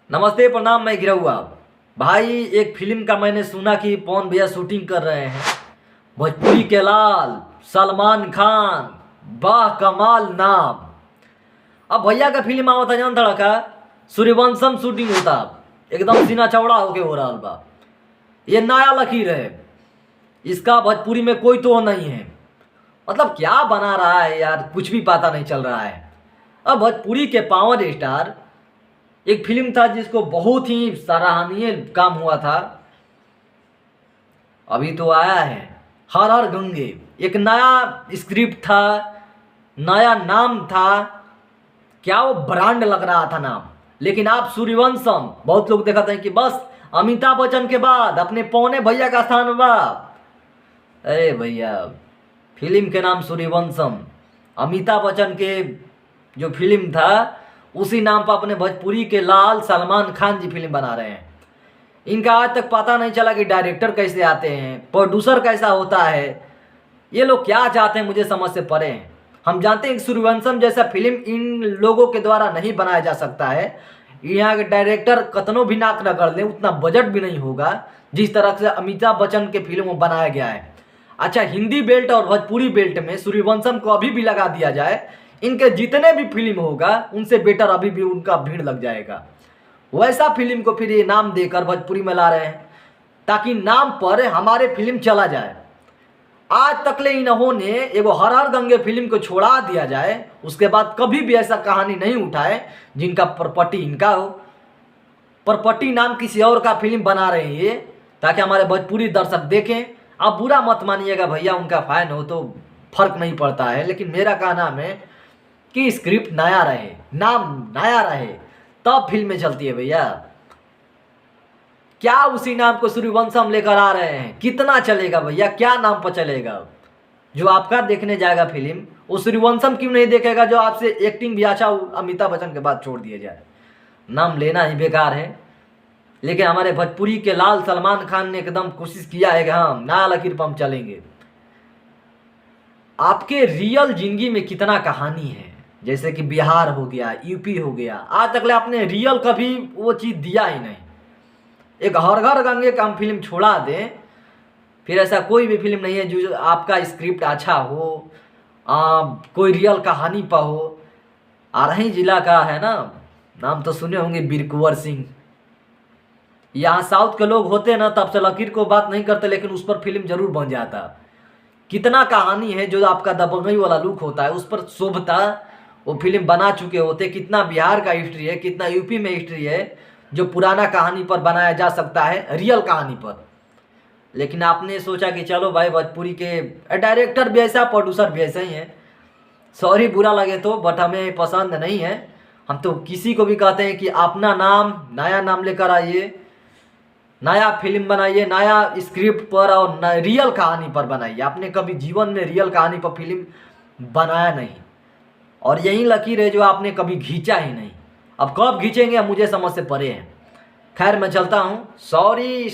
नमस्ते प्रणाम, मैं गिरहुआ भाई। एक फिल्म का मैंने सुना कि पवन भैया शूटिंग कर रहे हैं। भोजपुरी के लाल सलमान खान, वाह कमाल नाम। अब भैया का फिल्म आवा था जान धड़का, सूर्यवंशम शूटिंग होता, एकदम सीना चौड़ा होके हो रहा बा। ये नया लकीर है, इसका भोजपुरी में कोई तो नहीं है। मतलब क्या बना रहा है यार, कुछ भी पता नहीं चल रहा है। अब भोजपुरी के पावर स्टार, एक फिल्म था जिसको बहुत ही सराहनीय काम हुआ था, अभी तो आया है हर हर गंगे। एक नया स्क्रिप्ट था, नया नाम था, क्या वो ब्रांड लग रहा था नाम। लेकिन आप सूर्यवंशम, बहुत लोग देखते हैं कि बस अमिताभ बच्चन के बाद अपने पौने भैया का स्थान बा। अरे भैया, फिल्म के नाम सूर्यवंशम, अमिताभ बच्चन के जो फिल्म था उसी नाम पर अपने भोजपुरी के लाल सलमान खान जी फिल्म बना रहे हैं। इनका आज तक पता नहीं चला कि डायरेक्टर कैसे आते हैं, प्रोड्यूसर कैसा होता है, ये लोग क्या चाहते हैं, मुझे समझ से परे हैं। हम जानते हैं कि सूर्यवंशम जैसा फिल्म इन लोगों के द्वारा नहीं बनाया जा सकता है। यहाँ के डायरेक्टर कतनों भी नाक न कर लें, उतना बजट भी नहीं होगा जिस तरह से अमिताभ बच्चन के फिल्म में बनाया गया है। अच्छा, हिंदी बेल्ट और भोजपुरी बेल्ट में सूर्यवंशम को अभी भी लगा दिया जाए, इनके जितने भी फिल्म होगा उनसे बेटर अभी भी उनका भीड़ लग जाएगा। वैसा फिल्म को फिर ये नाम देकर भोजपुरी में ला रहे हैं ताकि नाम पर हमारे फिल्म चला जाए। आज तकले इन्होंने एगो हर हर गंगे फिल्म को छोड़ा दिया जाए, उसके बाद कभी भी ऐसा कहानी नहीं उठाए जिनका प्रॉपर्टी इनका हो। प्रॉपर्टी नाम किसी और का फिल्म बना रहे हैं ये, ताकि हमारे भोजपुरी दर्शक देखें। आप बुरा मत मानिएगा भैया, उनका फैन हो तो फर्क नहीं पड़ता है, लेकिन मेरा कहना है कि स्क्रिप्ट नया रहे, नाम नया रहे, तब फिल्में चलती है भैया। क्या उसी नाम को सूर्यवंशम लेकर आ रहे हैं, कितना चलेगा भैया, क्या नाम पर चलेगा। जो आपका देखने जाएगा फिल्म, वो सूर्यवंशम क्यों नहीं देखेगा जो आपसे एक्टिंग भी अच्छा अमिताभ बच्चन के बाद छोड़ दिया जाए। नाम लेना ही बेकार है। लेकिन हमारे भोजपुरी के लाल सलमान खान ने एकदम कोशिश किया है कि हम नया लकीर पर हम चलेंगे। आपके रियल जिंदगी में कितना कहानी है, जैसे कि बिहार हो गया, यूपी हो गया, आज तक आपने रियल कभी वो चीज़ दिया ही नहीं। एक हर घर गंगे का हम फिल्म छोड़ा दें, फिर ऐसा कोई भी फिल्म नहीं है जो आपका स्क्रिप्ट अच्छा हो, कोई रियल कहानी पर हो। आरही जिला का है ना, नाम तो सुने होंगे, बीरकुंवर सिंह। यहाँ साउथ के लोग होते ना तब से लकीर को बात नहीं करते, लेकिन उस पर फिल्म जरूर बन जाता। कितना कहानी है जो आपका दबंगई वाला लुक होता है उस पर शोभता, वो फिल्म बना चुके होते। कितना बिहार का हिस्ट्री है, कितना यूपी में हिस्ट्री है जो पुराना कहानी पर बनाया जा सकता है, रियल कहानी पर। लेकिन आपने सोचा कि चलो भाई, भोजपुरी के डायरेक्टर भी ऐसा, प्रोड्यूसर भी ऐसा ही है। सॉरी बुरा लगे तो, बट हमें पसंद नहीं है। हम तो किसी को भी कहते हैं कि अपना नाम, नया नाम लेकर आइए, नया फिल्म बनाइए, नया स्क्रिप्ट पर और रियल कहानी पर बनाइए। आपने कभी जीवन में रियल कहानी पर फिल्म बनाया नहीं, और यही लकीर है जो आपने कभी खींचा ही नहीं। अब कब खींचेंगे मुझे समझ से परे है। खैर मैं चलता हूँ, सॉरी।